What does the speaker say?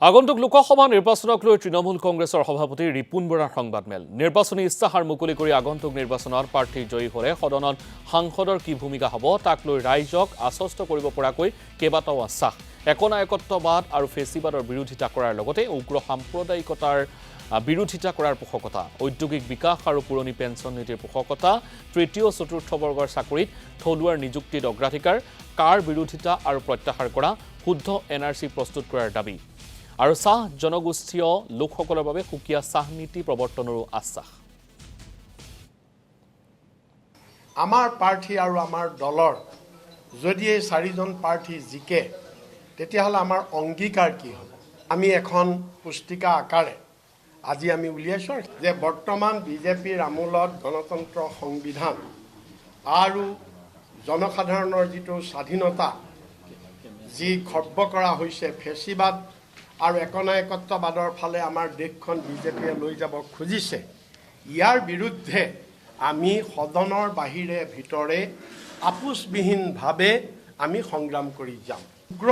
আগন্তুক লোকসভা নিৰ্বাচনক লৈ তৃণমূল কংগ্ৰেছৰ সভাপতি ৰিপুণ বৰাৰ সংবাদমেল নিৰ্বাচনী ইস্তাহাৰ মুকলি কৰি আগন্তুক নিৰ্বাচনত প্ৰাৰ্থী জয়ী হ'লে সদনত সাংসদৰ কি ভূমিকা হ'ব তাক লৈ ৰাইজক আশ্বস্ত কৰিব পৰাকৈ কেইবাটাও আশ্বাস একনায়কত্ববাদ আৰু ফেচিবাদৰ বিৰোধিতা কৰাৰ লগতে উগ্ৰ সাম্প্ৰদায়িকতাৰ বিৰোধিতা কৰাৰ পোষকতা ঔদ্যোগিক বিকাশ আৰু পুৰণি পেঞ্চন নীতিৰ পোষকতা তৃতীয় চতুৰ্থ বৰ্গৰ চাকৰিত থলুৱাৰ নিযুক্তিত অগ্ৰাধিকাৰ কাৰ বিৰোধিতা আৰু প্ৰত্যাহাৰ কৰা শুদ্ধ এনআৰচি প্ৰস্তুত কৰাৰ দাবী আৰু চাহ জনগোষ্ঠীয় লোকসকলৰ বাবে সুকীয়া চাহ নীতি প্ৰৱৰ্তনৰো আশ্বাস আমাৰ প্ৰাৰ্থী আৰু আমাৰ দলৰ যদি এই চাৰিজন প্ৰাৰ্থী জিকে তেতিয়াহ'লে আমাৰ অংগীকাৰ কি হ'ব আমি এখন পুস্তিকা আকাৰে আজি আমি উলিয়াইছোঁ যে বৰ্তমান বিজেপিৰ আমোলত গণতন্ত্ৰ সংবিধান আৰু জনসাধাৰণৰ যিটো স্বাধীনতা যি খৰ্ব কৰা হৈছে ফেচিবাদ আৰু একনায়কত্ববাদৰ ফালে আমাৰ দেশখন বিজেপিয়ে লৈ যাব খুজিছে ইয়াৰ বিৰুদ্ধে আমি সদনৰ বাহিৰে ভিতৰে আপোচবিহীনভাৱে আমি সংগ্ৰাম কৰি যাম উগ্ৰ